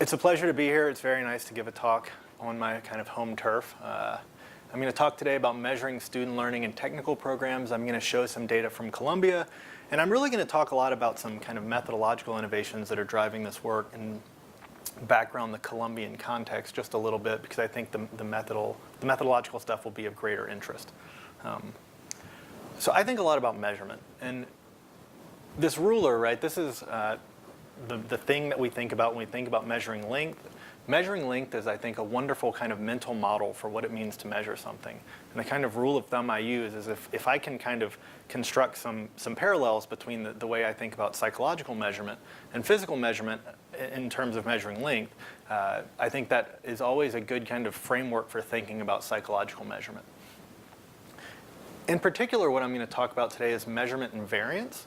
It's a pleasure to be here. It's very nice to give a talk on my kind of home turf. I'm going to talk today about measuring student learning in technical programs. I'm going to show some data from Colombia, and I'm really going to talk a lot about some kind of methodological innovations that are driving this work and background the Colombian context just a little bit, because I think the methodological stuff will be of greater interest. So I think a lot about measurement, and this ruler, right, this is the thing that we think about when we think about measuring length. Measuring length is, I think, a wonderful kind of mental model for what it means to measure something. And the kind of rule of thumb I use is if I can kind of construct some parallels between the way I think about psychological measurement and physical measurement in terms of measuring length, I think that is always a good kind of framework for thinking about psychological measurement. In particular, what I'm going to talk about today is measurement and variance.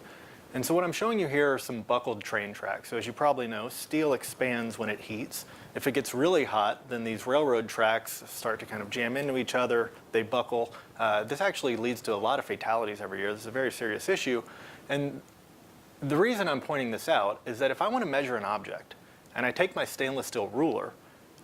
And so what I'm showing you here are some buckled train tracks. So as you probably know, steel expands when it heats. If it gets really hot, then these railroad tracks start to kind of jam into each other. They buckle. This actually leads to a lot of fatalities every year. This is a very serious issue. And the reason I'm pointing this out is that if I want to measure an object, and I take my stainless steel ruler,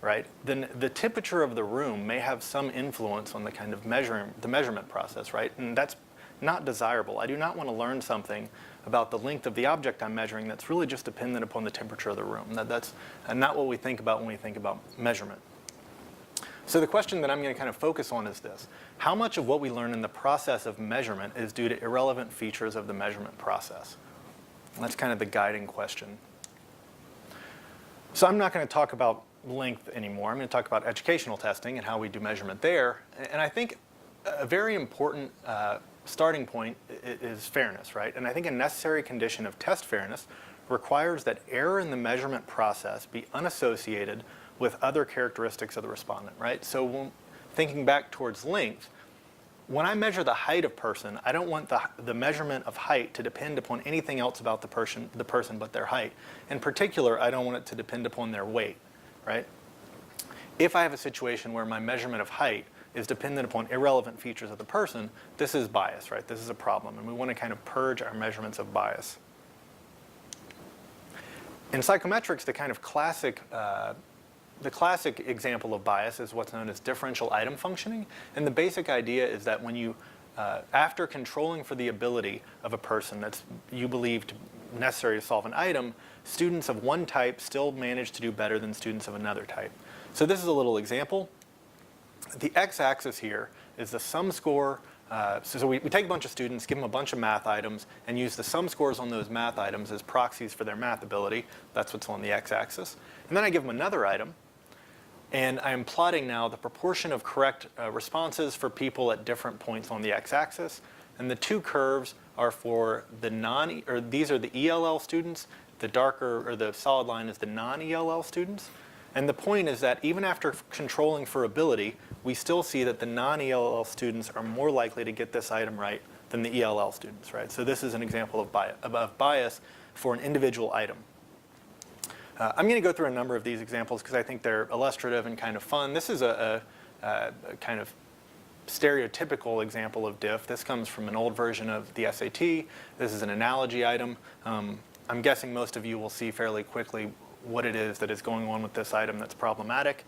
right, then the temperature of the room may have some influence on the kind of the measurement process, right? And that's not desirable. I do not want to learn something about the length of the object I'm measuring that's really just dependent upon the temperature of the room. That's not what we think about when we think about measurement. So the question that I'm going to kind of focus on is this: how much of what we learn in the process of measurement is due to irrelevant features of the measurement process? And that's kind of the guiding question. So I'm not going to talk about length anymore. I'm going to talk about educational testing and how we do measurement there. And I think a very important starting point is fairness, right? And I think a necessary condition of test fairness requires that error in the measurement process be unassociated with other characteristics of the respondent, right? So when thinking back towards length, when I measure the height of a person, I don't want the measurement of height to depend upon anything else about the person but their height. In particular, I don't want it to depend upon their weight, right? If I have a situation where my measurement of height is dependent upon irrelevant features of the person, this is bias, right? This is a problem, and we want to kind of purge our measurements of bias. In psychometrics, the kind of classic example of bias is what's known as differential item functioning, and the basic idea is that when you, after controlling for the ability of a person that's you believe necessary to solve an item, students of one type still manage to do better than students of another type. So this is a little example. The x-axis here is the sum score. So we take a bunch of students, give them a bunch of math items, and use the sum scores on those math items as proxies for their math ability. That's what's on the x-axis. And then I give them another item, and I am plotting now the proportion of correct responses for people at different points on the x-axis. And the two curves are for the these are the ELL students. The darker, or the solid line, is the non-ELL students. And the point is that even after controlling for ability, we still see that the non-ELL students are more likely to get this item right than the ELL students, right? So this is an example of bias for an individual item. I'm going to go through a number of these examples because I think they're illustrative and kind of fun. This is a kind of stereotypical example of diff. This comes from an old version of the SAT. This is an analogy item. I'm guessing most of you will see fairly quickly what it is that is going on with this item that's problematic,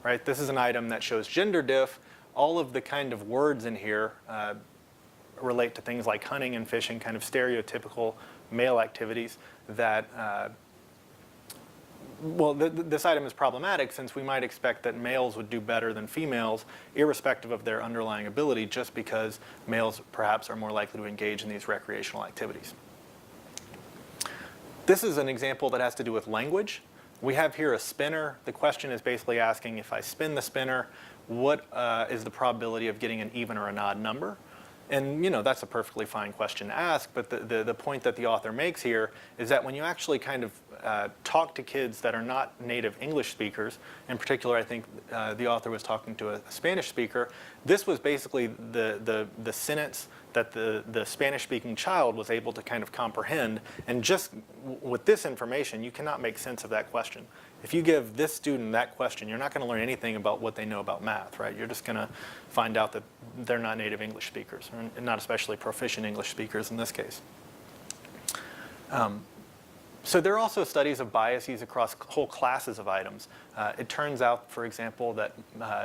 right? This is an item that shows gender diff. All of the kind of words in here relate to things like hunting and fishing, kind of stereotypical male activities that, this item is problematic since we might expect that males would do better than females, irrespective of their underlying ability, just because males perhaps are more likely to engage in these recreational activities. This is an example that has to do with language. We have here a spinner. The question is basically asking, if I spin the spinner, what is the probability of getting an even or an odd number? And that's a perfectly fine question to ask, but the point that the author makes here is that when you actually kind of talk to kids that are not native English speakers, in particular I think the author was talking to a Spanish speaker, this was basically the sentence that the Spanish-speaking child was able to kind of comprehend, and just with this information you cannot make sense of that question. If you give this student that question, you're not going to learn anything about what they know about math, right? You're just going to find out that they're not native English speakers, or not especially proficient English speakers in this case. So there are also studies of biases across whole classes of items. It turns out, for example, that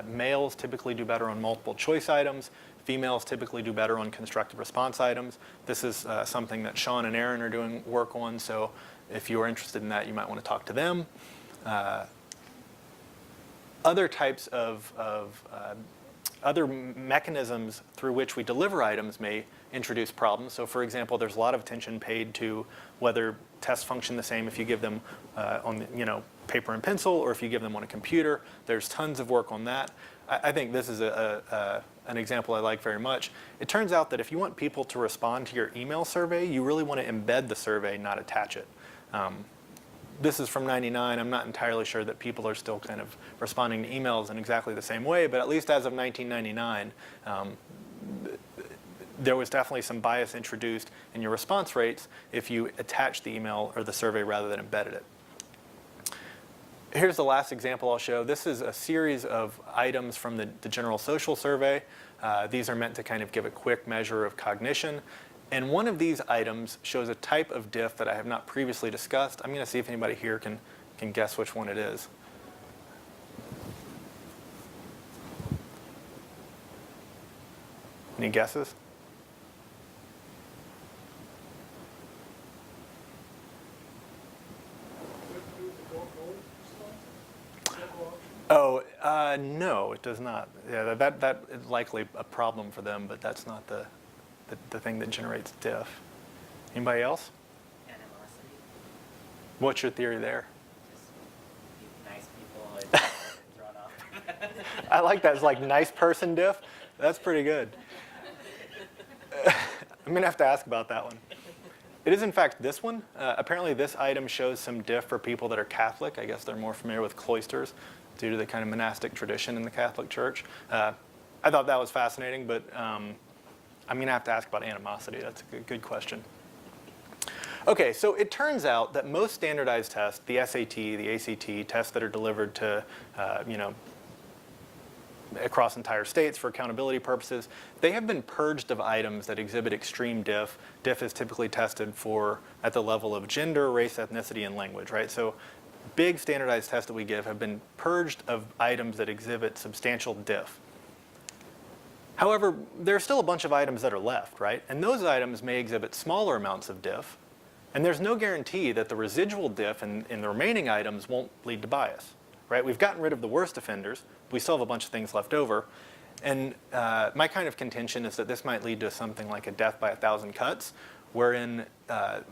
males typically do better on multiple choice items. Females typically do better on constructive response items. This is something that Sean and Aaron are doing work on, so if you are interested in that, you might want to talk to them. Other types of other mechanisms through which we deliver items may introduce problems. So for example, there's a lot of attention paid to whether tests function the same if you give them on paper and pencil or if you give them on a computer. There's tons of work on that. I think this is an example I like very much. It turns out that if you want people to respond to your email survey, you really want to embed the survey, not attach it. This is from '99. I'm not entirely sure that people are still kind of responding to emails in exactly the same way, but at least as of 1999, there was definitely some bias introduced in your response rates if you attached the email or the survey rather than embedded it. Here's the last example I'll show. This is a series of items from the General Social Survey. These are meant to kind of give a quick measure of cognition. And one of these items shows a type of diff that I have not previously discussed. I'm going to see if anybody here can guess which one it is. Any guesses? Oh, no, it does not. Yeah, that is likely a problem for them, but that's not the thing that generates diff. Anybody else? Animosity. What's your theory there? Just nice people and drawn off. I like that. It's like nice person diff. That's pretty good. I'm going to have to ask about that one. It is, in fact, this one. Apparently, this item shows some diff for people that are Catholic. I guess they're more familiar with cloisters due to the kind of monastic tradition in the Catholic Church. I thought that was fascinating, but I'm going to have to ask about animosity. That's a good question. Okay, so it turns out that most standardized tests, the SAT, the ACT, tests that are delivered to, across entire states for accountability purposes, they have been purged of items that exhibit extreme diff. Diff is typically tested for at the level of gender, race, ethnicity, and language, right? So big standardized tests that we give have been purged of items that exhibit substantial diff. However, there are still a bunch of items that are left, right? And those items may exhibit smaller amounts of diff, and there's no guarantee that the residual diff in the remaining items won't lead to bias, right? We've gotten rid of the worst offenders. We still have a bunch of things left over. And my kind of contention is that this might lead to something like a death by 1,000 cuts, wherein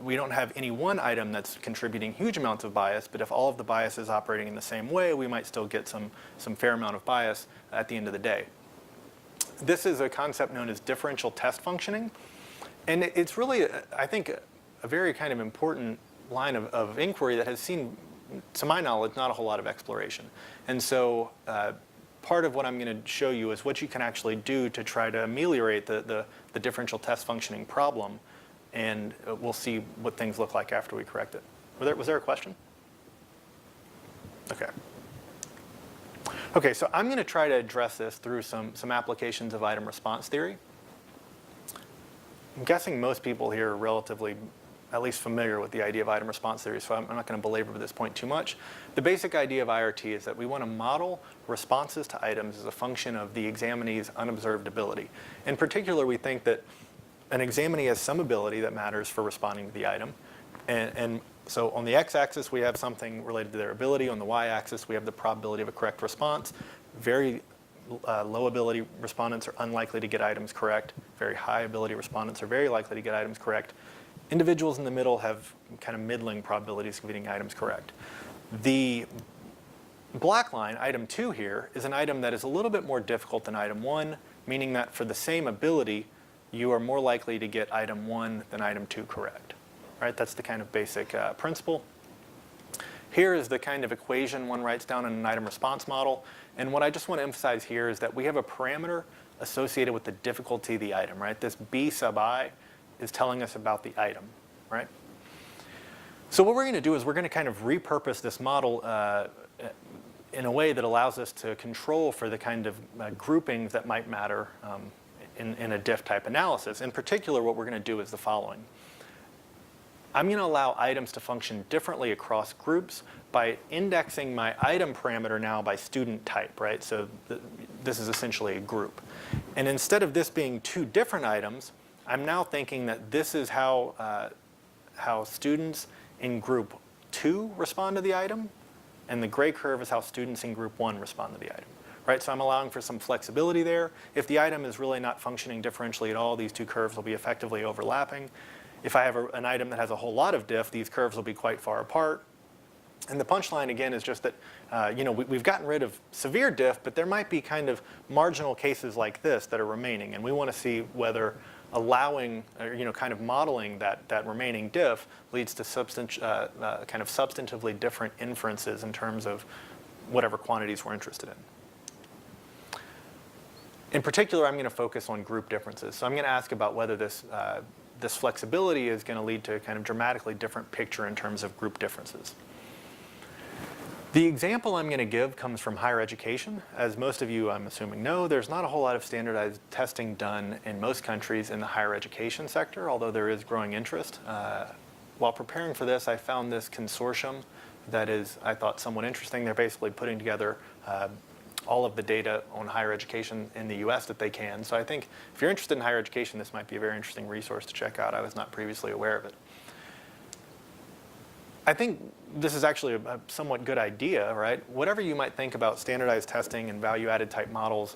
we don't have any one item that's contributing huge amounts of bias, but if all of the bias is operating in the same way, we might still get some fair amount of bias at the end of the day. This is a concept known as differential test functioning. And it's really, I think, a very kind of important line of inquiry that has seen, to my knowledge, not a whole lot of exploration. And so part of what I'm going to show you is what you can actually do to try to ameliorate the differential test functioning problem. And we'll see what things look like after we correct it. Was there a question? Okay. Okay, so I'm going to try to address this through some applications of item response theory. I'm guessing most people here are relatively at least familiar with the idea of item response theory, so I'm not going to belabor this point too much. The basic idea of IRT is that we want to model responses to items as a function of the examinee's unobserved ability. In particular, we think that an examinee has some ability that matters for responding to the item. And so on the x-axis, we have something related to their ability. On the y-axis, we have the probability of a correct response. Very low ability respondents are unlikely to get items correct. Very high ability respondents are very likely to get items correct. Individuals in the middle have kind of middling probabilities of getting items correct. The black line, item 2 here, is an item that is a little bit more difficult than item 1, meaning that for the same ability, you are more likely to get item 1 than item 2 correct. Right? That's the kind of basic principle. Here is the kind of equation one writes down in an item response model. And what I just want to emphasize here is that we have a parameter associated with the difficulty of the item. Right? This B sub I is telling us about the item. Right? So what we're going to do is we're going to kind of repurpose this model in a way that allows us to control for the kind of groupings that might matter in a diff type analysis. In particular, what we're going to do is the following. I'm going to allow items to function differently across groups by indexing my item parameter now by student type, right? So this is essentially a group. And instead of this being two different items, I'm now thinking that this is how students in group 2 respond to the item, and the gray curve is how students in group 1 respond to the item. Right, so I'm allowing for some flexibility there. If the item is really not functioning differentially at all, these two curves will be effectively overlapping. If I have an item that has a whole lot of diff, these curves will be quite far apart. And the punchline, again, is just that we've gotten rid of severe diff, but there might be kind of marginal cases like this that are remaining. And we want to see whether allowing, or kind of modeling that remaining diff leads to kind of substantively different inferences in terms of whatever quantities we're interested in. In particular, I'm going to focus on group differences. So I'm going to ask about whether this flexibility is going to lead to a kind of dramatically different picture in terms of group differences. The example I'm going to give comes from higher education. As most of you, I'm assuming, know, there's not a whole lot of standardized testing done in most countries in the higher education sector, although there is growing interest. While preparing for this, I found this consortium that is, I thought, somewhat interesting. They're basically putting together all of the data on higher education in the US that they can. So I think if you're interested in higher education, this might be a very interesting resource to check out. I was not previously aware of it. I think this is actually a somewhat good idea, right? Whatever you might think about standardized testing and value-added type models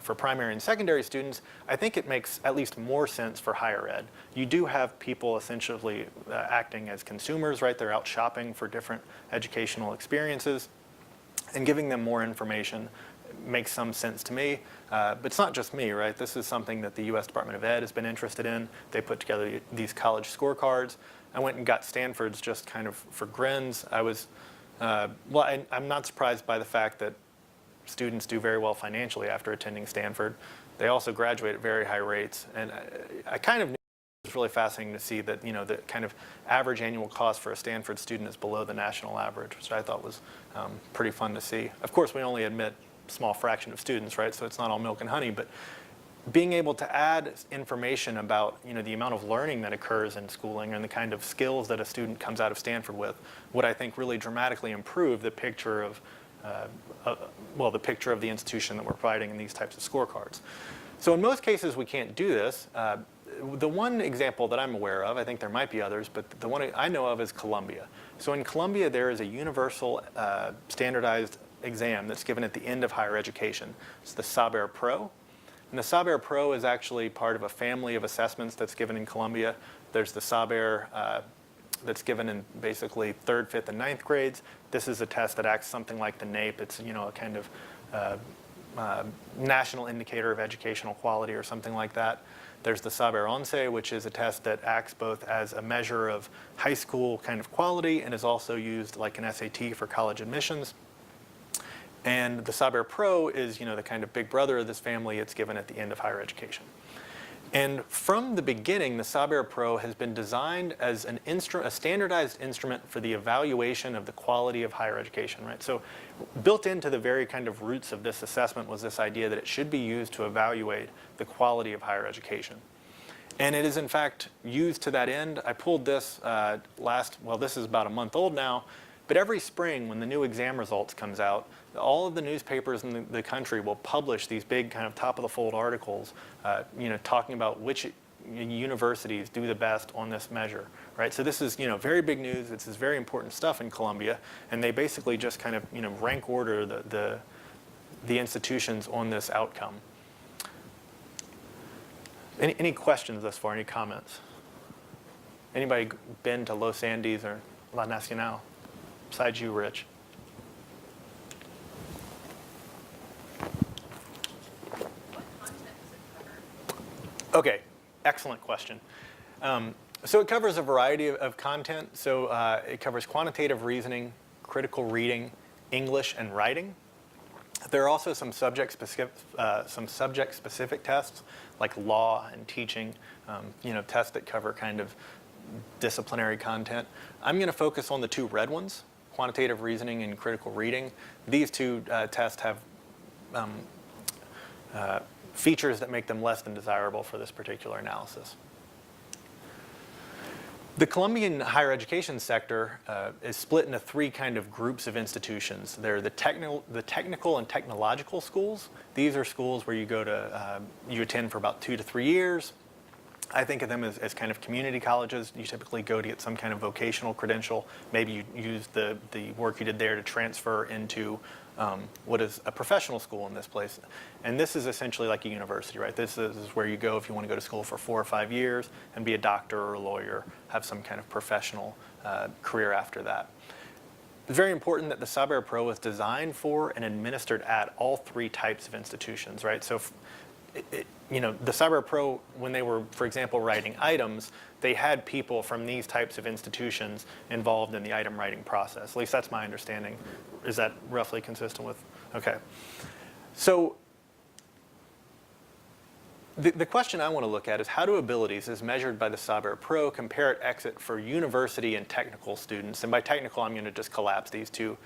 for primary and secondary students, I think it makes at least more sense for higher ed. You do have people essentially acting as consumers, right? They're out shopping for different educational experiences, and giving them more information makes some sense to me. But it's not just me, right? This is something that the US Department of Ed has been interested in. They put together these college scorecards. I went and got Stanford's just kind of for grins. I'm not surprised by the fact that students do very well financially after attending Stanford. They also graduate at very high rates. And I kind of knew it was really fascinating to see that, the kind of average annual cost for a Stanford student is below the national average, which I thought was pretty fun to see. Of course, we only admit a small fraction of students, right? So it's not all milk and honey, but being able to add information about the amount of learning that occurs in schooling and the kind of skills that a student comes out of Stanford with would, I think, really dramatically improve the picture of the picture of the institution that we're providing in these types of scorecards. So in most cases, we can't do this. The one example that I'm aware of, I think there might be others, but the one I know of is Colombia. So in Colombia, there is a universal standardized exam that's given at the end of higher education. It's the Sabir Pro. And the Sabir Pro is actually part of a family of assessments that's given in Colombia. There's the Sabir that's given in basically 3rd, 5th, and 9th grades. This is a test that acts something like the NAEP. It's a kind of national indicator of educational quality or something like that. There's the Sabir Once, which is a test that acts both as a measure of high school kind of quality and is also used like an SAT for college admissions. And the Sabir Pro is, the kind of big brother of this family. It's given at the end of higher education. And from the beginning, the Sabir Pro has been designed as a standardized instrument for the evaluation of the quality of higher education, right? So built into the very kind of roots of this assessment was this idea that it should be used to evaluate the quality of higher education. And it is, in fact, used to that end. I pulled this this is about a month old now, but every spring when the new exam results comes out, all of the newspapers in the country will publish these big kind of top-of-the-fold articles, talking about which universities do the best on this measure, right? So this is, very big news. This is very important stuff in Colombia, and they basically just kind of, rank order the institutions on this outcome. Any questions thus far? Any comments? Anybody been to Los Andes or La Nacional? Besides you, Rich. Okay, excellent question. So it covers a variety of content. So it covers quantitative reasoning, critical reading, English, and writing. There are also some subject-specific tests like law and teaching, tests that cover kind of disciplinary content. I'm going to focus on the two red ones, quantitative reasoning and critical reading. These two tests have features that make them less than desirable for this particular analysis. The Colombian higher education sector is split into three kind of groups of institutions. They're the technical and technological schools. These are schools where you go to, you attend for about 2 to 3 years. I think of them as kind of community colleges. You typically go to get some kind of vocational credential. Maybe you use the work you did there to transfer into what is a professional school in this place. And this is essentially like a university, right? This is where you go if you want to go to school for 4 or 5 years and be a doctor or a lawyer, have some kind of professional career after that. It's very important that the Sabir Pro was designed for and administered at all three types of institutions, right? So the Sabir Pro, when they were, for example, writing items, they had people from these types of institutions involved in the item writing process. At least that's my understanding. Is that roughly consistent with? Okay. So the question I want to look at is how do abilities as measured by the Sabir Pro compare at exit for university and technical students? And by technical, I'm going to just collapse these two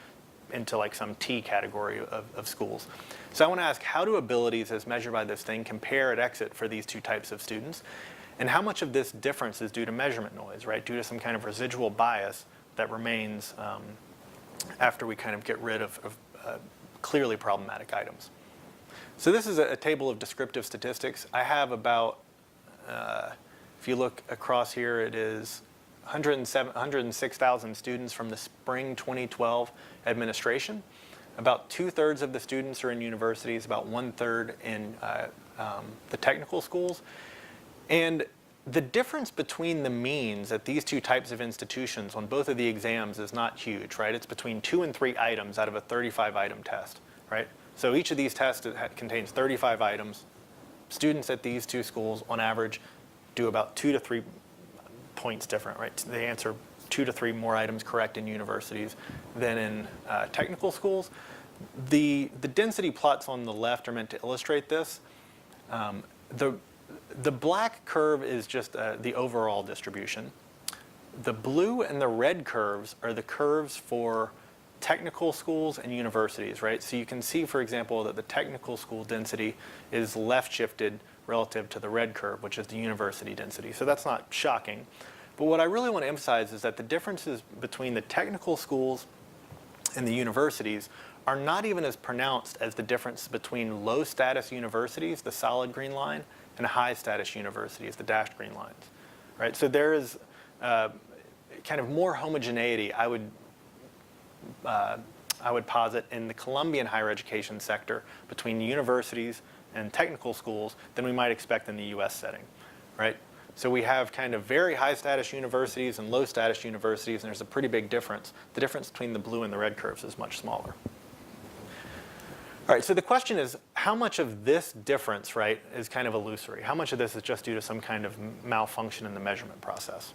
into like some T category of schools. So I want to ask, how do abilities as measured by this thing compare at exit for these two types of students? And how much of this difference is due to measurement noise, right? Due to some kind of residual bias that remains after we kind of get rid of clearly problematic items. So this is a table of descriptive statistics. I have about, if you look across here, it is 106,000 students from the spring 2012 administration. About 2/3 of the students are in universities, about 1/3 in the technical schools. And the difference between the means at these two types of institutions on both of the exams is not huge, right? It's between 2 and 3 items out of a 35-item test, right? So each of these tests contains 35 items. Students at these two schools, on average, do about 2 to 3 points different, right? They answer 2 to 3 more items correct in universities than in technical schools. The density plots on the left are meant to illustrate this. The black curve is just the overall distribution. The blue and the red curves are the curves for technical schools and universities, right? So you can see, for example, that the technical school density is left shifted relative to the red curve, which is the university density. So that's not shocking. But what I really want to emphasize is that the differences between the technical schools and the universities are not even as pronounced as the difference between low status universities, the solid green line, and high status universities, the dashed green lines, right? So there is kind of more homogeneity, I would posit, in the Colombian higher education sector between universities and technical schools than we might expect in the US setting, right? So we have kind of very high status universities and low status universities, and there's a pretty big difference. The difference between the blue and the red curves is much smaller. All right, so the question is, how much of this difference, right, is kind of illusory? How much of this is just due to some kind of malfunction in the measurement process?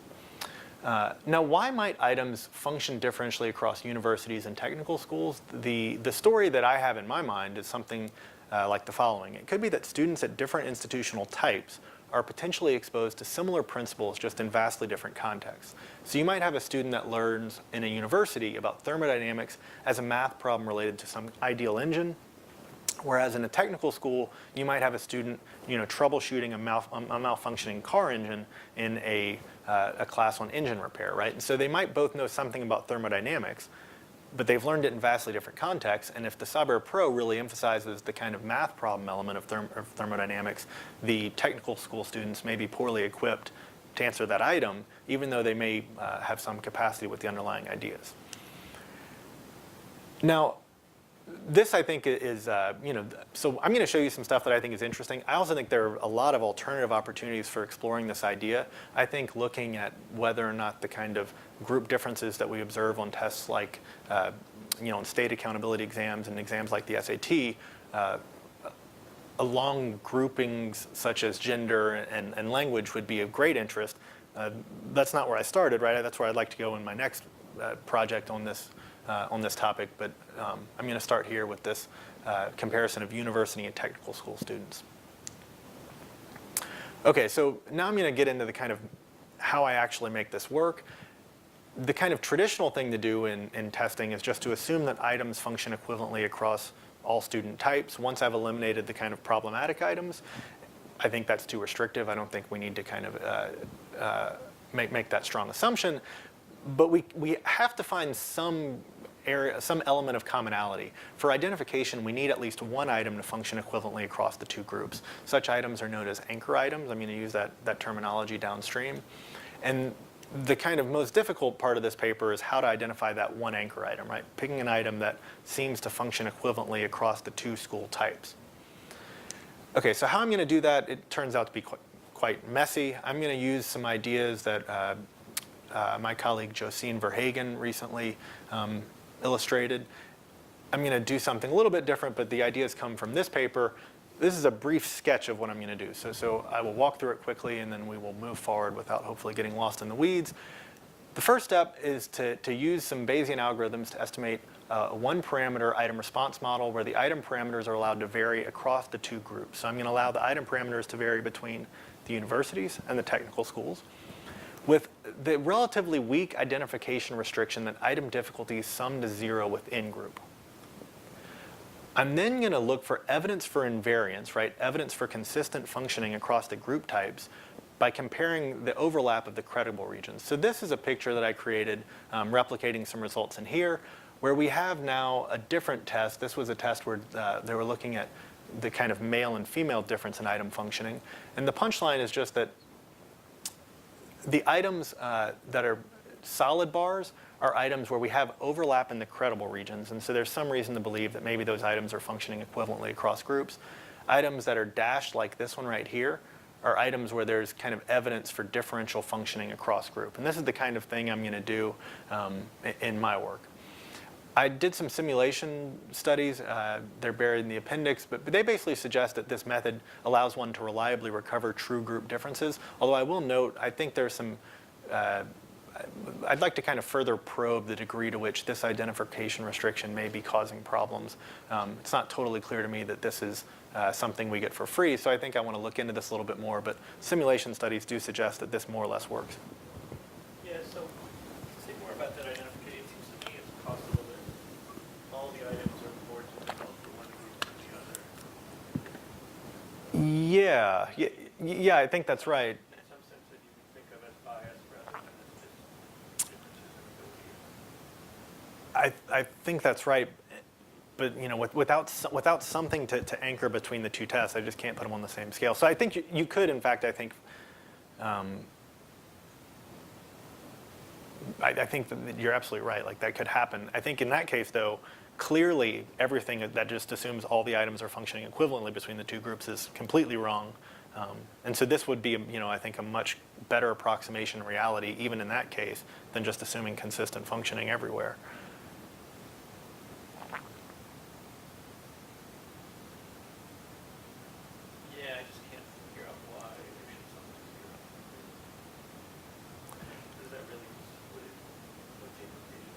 Now, why might items function differentially across universities and technical schools? The story that I have in my mind is something like the following. It could be that students at different institutional types are potentially exposed to similar principles, just in vastly different contexts. So you might have a student that learns in a university about thermodynamics as a math problem related to some ideal engine, whereas in a technical school, you might have a student, troubleshooting a malfunctioning car engine in a class on engine repair, right? And so they might both know something about thermodynamics, but they've learned it in vastly different contexts. And if the Sabir Pro really emphasizes the kind of math problem element of thermodynamics, the technical school students may be poorly equipped to answer that item, even though they may have some capacity with the underlying ideas. Now, this, I think, is, so I'm going to show you some stuff that I think is interesting. I also think there are a lot of alternative opportunities for exploring this idea. I think looking at whether or not the kind of group differences that we observe on tests like, in state accountability exams and exams like the SAT, along groupings such as gender and language would be of great interest. That's not where I started, right? That's where I'd like to go in my next project on this topic, but I'm going to start here with this comparison of university and technical school students. Okay, so now I'm going to get into the kind of how I actually make this work. The kind of traditional thing to do in testing is just to assume that items function equivalently across all student types. Once I've eliminated the kind of problematic items, I think that's too restrictive. I don't think we need to kind of make that strong assumption. But we have to find some element of commonality. For identification, we need at least one item to function equivalently across the two groups. Such items are known as anchor items. I'm going to use that terminology downstream. And the kind of most difficult part of this paper is how to identify that one anchor item, right? Picking an item that seems to function equivalently across the two school types. Okay, so how I'm going to do that, it turns out to be quite messy. I'm going to use some ideas that my colleague Josine Verhagen recently illustrated. I'm going to do something a little bit different, but the ideas come from this paper. This is a brief sketch of what I'm going to do. So I will walk through it quickly, and then we will move forward without hopefully getting lost in the weeds. The first step is to use some Bayesian algorithms to estimate a one-parameter item response model where the item parameters are allowed to vary across the two groups. So I'm going to allow the item parameters to vary between the universities and the technical schools, with the relatively weak identification restriction that item difficulties sum to 0 within group. I'm then going to look for evidence for invariance, right? Evidence for consistent functioning across the group types by comparing the overlap of the credible regions. So this is a picture that I created replicating some results in here, where we have now a different test. This was a test where they were looking at the kind of male and female difference in item functioning. And the punchline is just that the items that are solid bars are items where we have overlap in the credible regions. And so there's some reason to believe that maybe those items are functioning equivalently across groups. Items that are dashed, like this one right here, are items where there's kind of evidence for differential functioning across group. And this is the kind of thing I'm going to do in my work. I did some simulation studies. They're buried in the appendix, but they basically suggest that this method allows one to reliably recover true group differences. Although I will note, I think there's some, I'd like to kind of further probe the degree to which this identification restriction may be causing problems. It's not totally clear to me that this is something we get for free, so I think I want to look into this a little bit more, but simulation studies do suggest that this more or less works. Yeah, so say more about that identification. It seems to me it's possible that all the items are more difficult for one group than the other. Yeah, I think that's right. In some sense that you can think of as bias rather than as just differences in ability. I think that's right, but without something to anchor between the two tests, I just can't put them on the same scale. So I think you could, in fact, I think that you're absolutely right. Like, that could happen. I think in that case, though, clearly everything that just assumes all the items are functioning equivalently between the two groups is completely wrong. And so this would be, I think, a much better approximation in reality, even in that case, than just assuming consistent functioning everywhere. Yeah, I just can't figure out why there should something zero. Does that really what's the implication?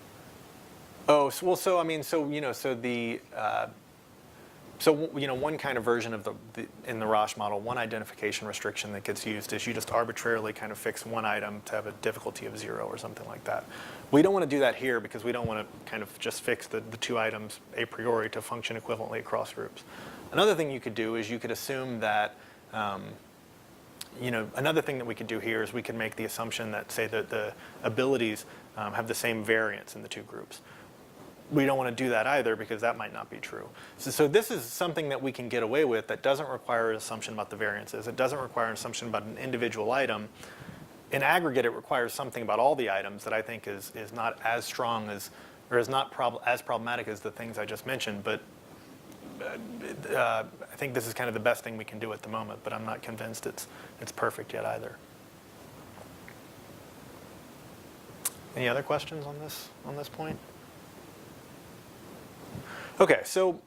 One kind of version of in the Roche model, one identification restriction that gets used is you just arbitrarily kind of fix one item to have a difficulty of 0 or something like that. We don't want to do that here because we don't want to kind of just fix the two items a priori to function equivalently across groups. Another thing you could do is you could assume that, another thing that we could do here is we could make the assumption that, say, that the abilities have the same variance in the two groups. We don't want to do that either because that might not be true. So this is something that we can get away with that doesn't require an assumption about the variances. It doesn't require an assumption about an individual item. In aggregate, it requires something about all the items that I think is not as strong as, or is not as problematic as the things I just mentioned. But I think this is kind of the best thing we can do at the moment, but I'm not convinced it's perfect yet either. Any other questions on this point? Okay, so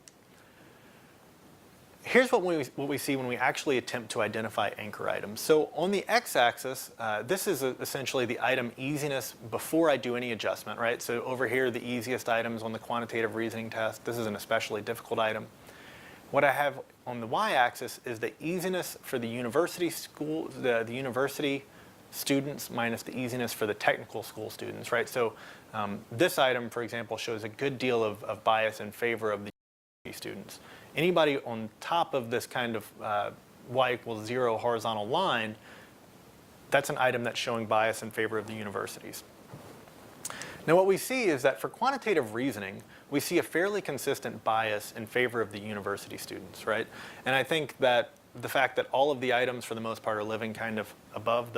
here's what we see when we actually attempt to identify anchor items. So on the x-axis, this is essentially the item easiness before I do any adjustment, right? So over here, the easiest items on the quantitative reasoning test. This is an especially difficult item. What I have on the y-axis is the easiness for the university school, the university students minus the easiness for the technical school students, right? So this item, for example, shows a good deal of bias in favor of the university students. Anybody on top of this kind of y = 0 horizontal line that's an item that's showing bias in favor of the universities. Now what we see is that for quantitative reasoning, we see a fairly consistent bias in favor of the university students, right? And I think that the fact that all of the items for the most part are living kind of above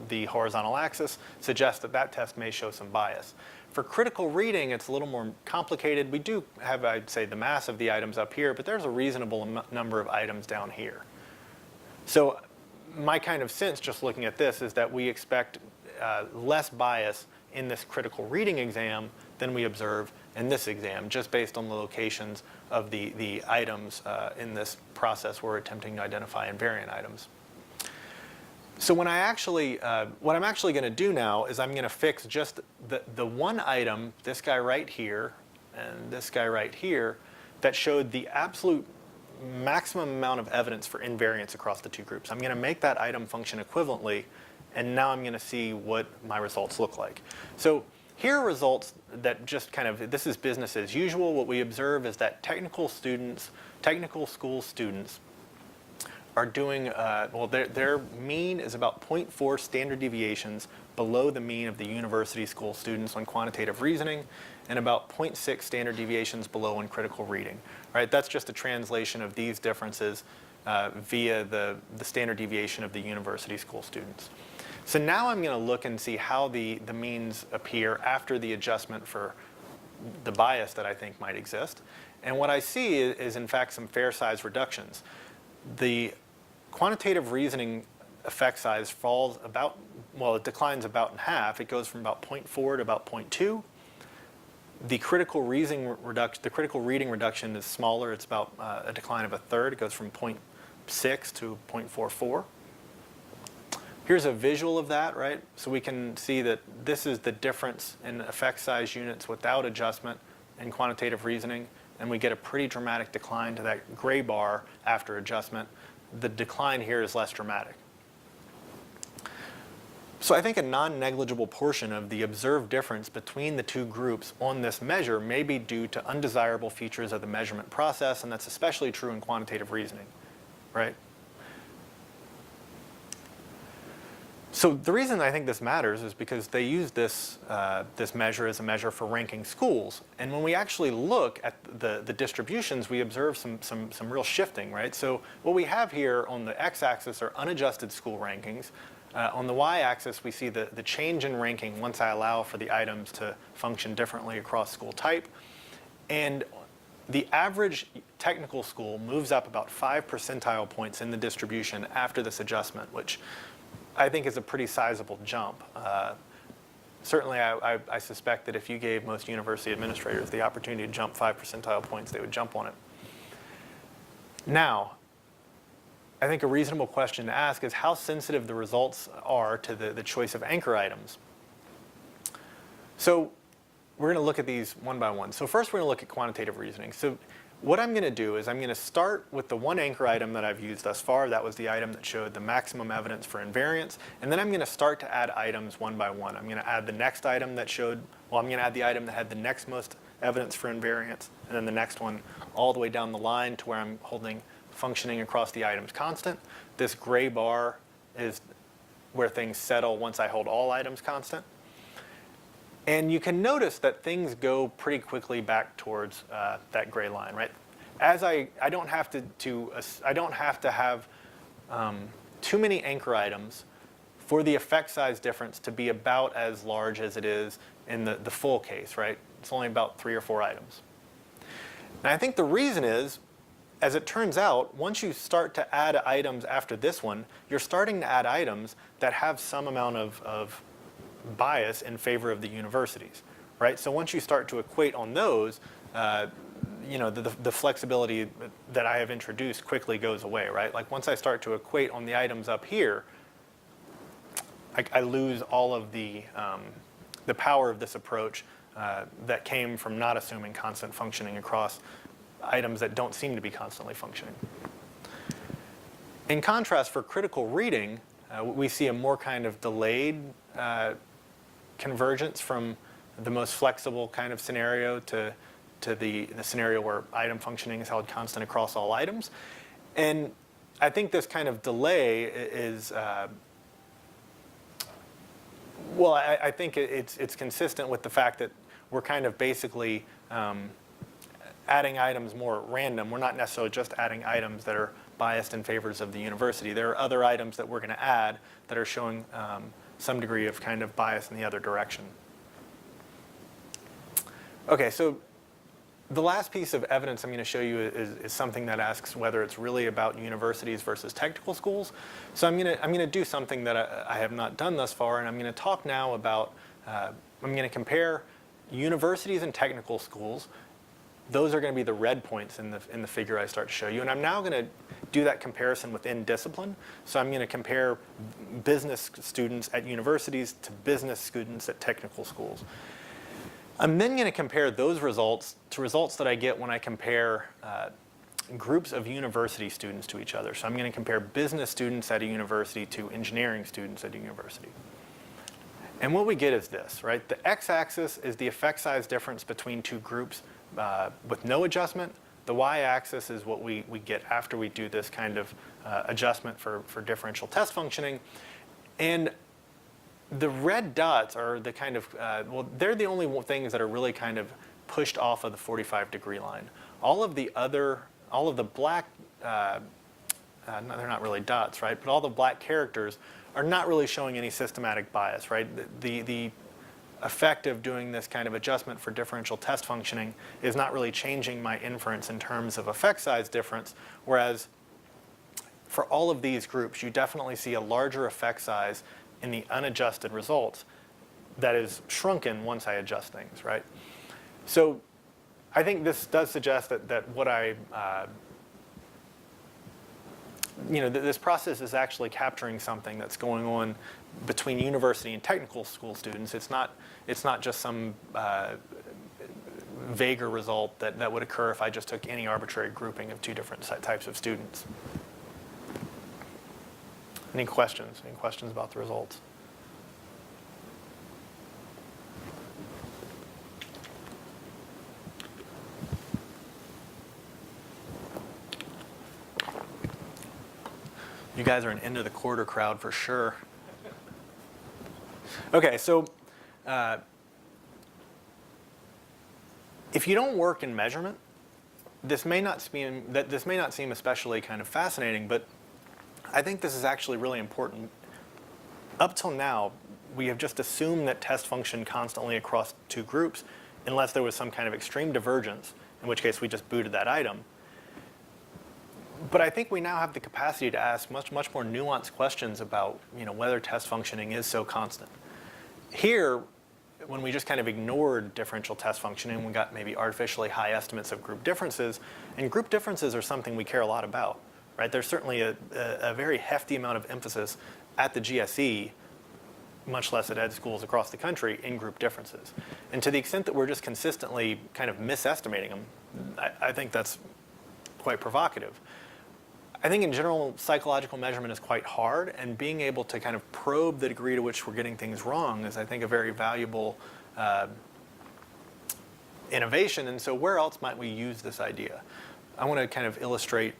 the horizontal axis suggests that that test may show some bias. For critical reading, it's a little more complicated. We do have, I'd say, the mass of the items up here, but there's a reasonable number of items down here. So my kind of sense, just looking at this, is that we expect less bias in this critical reading exam than we observe in this exam, just based on the locations of the items in this process we're attempting to identify invariant items. So when what I'm actually going to do now is I'm going to fix just the one item, this guy right here and this guy right here, that showed the absolute maximum amount of evidence for invariance across the two groups. I'm going to make that item function equivalently, and now I'm going to see what my results look like. So here are results that just kind of, this is business as usual. What we observe is that technical school students are doing, well, their mean is about 0.4 standard deviations below the mean of the university school students on quantitative reasoning, and about 0.6 standard deviations below on critical reading. Right? That's just a translation of these differences via the standard deviation of the university school students. So now I'm going to look and see how the means appear after the adjustment for the bias that I think might exist. And what I see is in fact some fair size reductions. The quantitative reasoning effect size falls about, well, it declines about in half. It goes from about 0.4 to about 0.2. The critical reading reduction is smaller. It's about a decline of a third. It goes from 0.6 to 0.44. Here's a visual of that, right? So we can see that this is the difference in effect size units without adjustment in quantitative reasoning, and we get a pretty dramatic decline to that gray bar after adjustment. The decline here is less dramatic. So I think a non-negligible portion of the observed difference between the two groups on this measure may be due to undesirable features of the measurement process, and that's especially true in quantitative reasoning, right? So the reason I think this matters is because they use this measure as a measure for ranking schools. And when we actually look at the distributions, we observe some real shifting, right? So what we have here on the x-axis are unadjusted school rankings. On the y-axis, we see the change in ranking once I allow for the items to function differently across school type. And the average technical school moves up about 5 percentile points in the distribution after this adjustment, which I think is a pretty sizable jump. Certainly, I suspect that if you gave most university administrators the opportunity to jump 5 percentile points, they would jump on it. Now, I think a reasonable question to ask is how sensitive the results are to the choice of anchor items. So we're going to look at these one by one. So first, we're going to look at quantitative reasoning. So what I'm going to do is I'm going to start with the one anchor item that I've used thus far. That was the item that showed the maximum evidence for invariance. And then I'm going to start to add items one by one. I'm going to add the next item that showed, well, I'm going to add the item that had the next most evidence for invariance, and then the next one all the way down the line to where I'm holding functioning across the items constant. This gray bar is where things settle once I hold all items constant. And you can notice that things go pretty quickly back towards that gray line, right? As I don't have to have too many anchor items for the effect size difference to be about as large as it is in the full case, right? It's only about 3 or 4 items. And I think the reason is, as it turns out, once you start to add items after this one, you're starting to add items that have some amount of bias in favor of the universities, right? So once you start to equate on those, the flexibility that I have introduced quickly goes away, right? Like once I start to equate on the items up here, I lose all of the power of this approach that came from not assuming constant functioning across items that don't seem to be constantly functioning. In contrast, for critical reading, we see a more kind of delayed convergence from the most flexible kind of scenario to the scenario where item functioning is held constant across all items. And I think this kind of delay is Well, I think it's consistent with the fact that we're kind of basically adding items more at random. We're not necessarily just adding items that are biased in favors of the university. There are other items that we're going to add that are showing some degree of kind of bias in the other direction. Okay, so the last piece of evidence I'm going to show you is something that asks whether it's really about universities versus technical schools. So I'm going to do something that I have not done thus far, and I'm going to talk now about, I'm going to compare universities and technical schools. Those are going to be the red points in the figure I start to show you. And I'm now going to do that comparison within discipline. So I'm going to compare business students at universities to business students at technical schools. I'm then going to compare those results to results that I get when I compare groups of university students to each other. So I'm going to compare business students at a university to engineering students at a university. And what we get is this, right? The x-axis is the effect size difference between two groups with no adjustment. The y-axis is what we get after we do this kind of adjustment for differential test functioning. And the red dots are the kind of, well, they're the only things that are really kind of pushed off of the 45-degree line. All of the black, no, they're not really dots, right? But all the black characters are not really showing any systematic bias, right? The effect of doing this kind of adjustment for differential test functioning is not really changing my inference in terms of effect size difference, whereas for all of these groups, you definitely see a larger effect size in the unadjusted results that is shrunken once I adjust things, right? So I think this does suggest that what this process is actually capturing something that's going on between university and technical school students. It's not just some vaguer result that would occur if I just took any arbitrary grouping of two different types of students. Any questions? Any questions about the results? You guys are an end of the quarter crowd for sure. Okay, so if you don't work in measurement, this may not seem especially kind of fascinating, but I think this is actually really important. Up till now, we have just assumed that tests function constantly across two groups, unless there was some kind of extreme divergence, in which case we just booted that item. But I think we now have the capacity to ask much more nuanced questions about whether test functioning is so constant. Here, when we just kind of ignored differential test functioning, we got maybe artificially high estimates of group differences, and group differences are something we care a lot about. Right? There's certainly a very hefty amount of emphasis at the GSE, much less at ed schools across the country, in group differences. And to the extent that we're just consistently kind of misestimating them, I think that's quite provocative. I think in general, psychological measurement is quite hard, and being able to kind of probe the degree to which we're getting things wrong is, I think, a very valuable innovation. And so where else might we use this idea? I want to kind of illustrate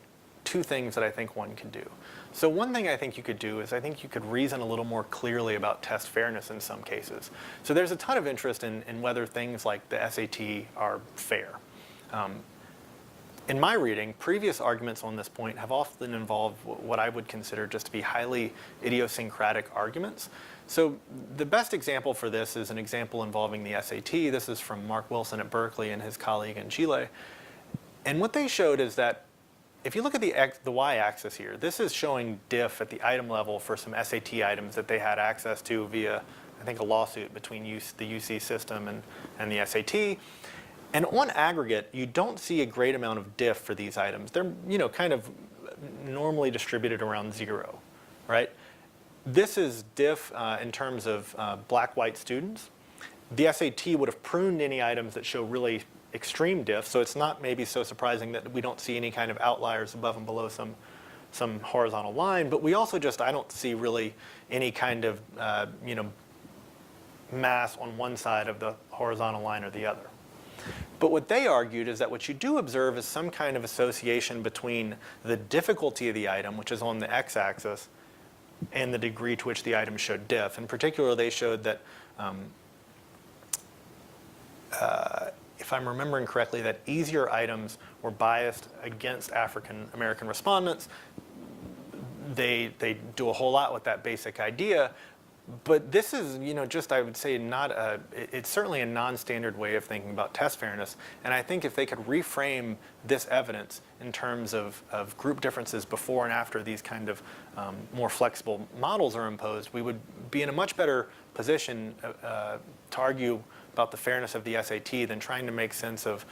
two things that I think one can do. So one thing I think you could do is I think you could reason a little more clearly about test fairness in some cases. So there's a ton of interest in whether things like the SAT are fair. In my reading, previous arguments on this point have often involved what I would consider just to be highly idiosyncratic arguments. So the best example for this is an example involving the SAT. This is from Mark Wilson at Berkeley and his colleague in Chile. And what they showed is that if you look at the y-axis here, this is showing diff at the item level for some SAT items that they had access to via, I think, a lawsuit between the UC system and the SAT. And on aggregate, you don't see a great amount of diff for these items. They're kind of normally distributed around 0, right? This is diff in terms of black-white students. The SAT would have pruned any items that show really extreme diff, so it's not maybe so surprising that we don't see any kind of outliers above and below some horizontal line, but we also I don't see really any kind of mass on one side of the horizontal line or the other. But what they argued is that what you do observe is some kind of association between the difficulty of the item, which is on the x-axis, and the degree to which the items showed diff. In particular, they showed that, if I'm remembering correctly, that easier items were biased against African American respondents. They do a whole lot with that basic idea, but this is, just, I would say, it's certainly a non-standard way of thinking about test fairness. And I think if they could reframe this evidence in terms of group differences before and after these kind of more flexible models are imposed, we would be in a much better position to argue about the fairness of the SAT than trying to make sense of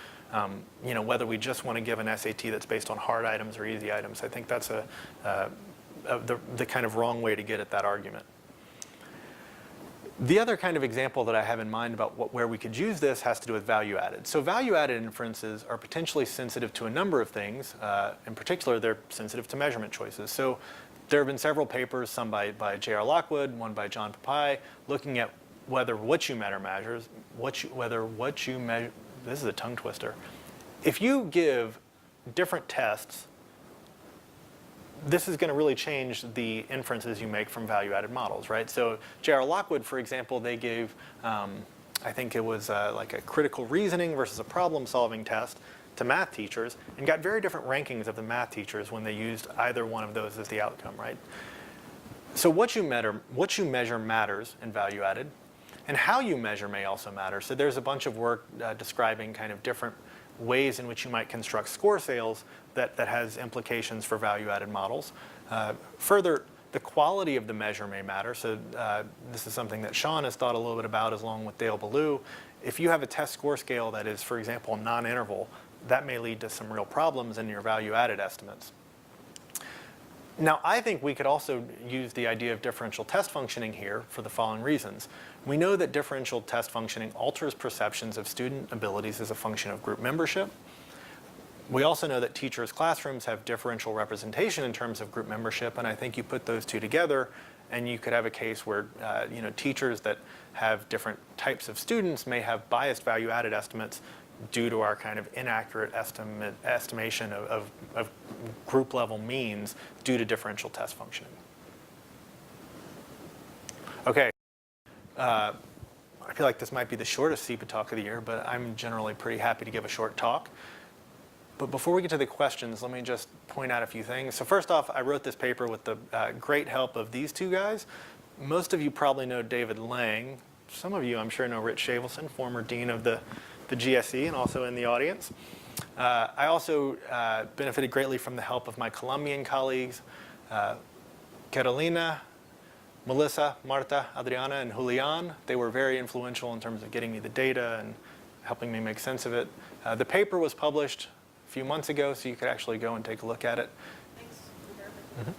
whether we just want to give an SAT that's based on hard items or easy items. I think that's the kind of wrong way to get at that argument. The other kind of example that I have in mind about where we could use this has to do with value added. So value added inferences are potentially sensitive to a number of things. In particular, they're sensitive to measurement choices. So there have been several papers, some by J.R. Lockwood, one by John Papai, looking at whether what you measure matters, this is a tongue twister. If you give different tests, this is going to really change the inferences you make from value-added models, right? So J.R. Lockwood, for example, they gave, I think it was like a critical reasoning versus a problem-solving test to math teachers, and got very different rankings of the math teachers when they used either one of those as the outcome, right? So what you measure matters in value-added, and how you measure may also matter. So there's a bunch of work describing kind of different ways in which you might construct score scales that has implications for value-added models. Further, the quality of the measure may matter. So this is something that Sean has thought a little bit about along with Dale Ballou. If you have a test score scale that is, for example, non-interval, that may lead to some real problems in your value-added estimates. Now, I think we could also use the idea of differential test functioning here for the following reasons. We know that differential test functioning alters perceptions of student abilities as a function of group membership. We also know that teachers' classrooms have differential representation in terms of group membership, and I think you put those two together and you could have a case where teachers that have different types of students may have biased value-added estimates due to our kind of inaccurate estimation of group level means due to differential test functioning. Okay, I feel like this might be the shortest SEPA talk of the year, but I'm generally pretty happy to give a short talk. But before we get to the questions, let me just point out a few things. So first off, I wrote this paper with the great help of these two guys. Most of you probably know David Lang. Some of you, I'm sure, know Rich Shavelson, former dean of the GSE and also in the audience. I also benefited greatly from the help of my Colombian colleagues, Carolina, Melissa, Marta, Adriana, and Julian. They were very influential in terms of getting me the data and helping me make sense of it. The paper was published a few months ago, so you could actually go and take a look at it. Thanks. Mm-hmm.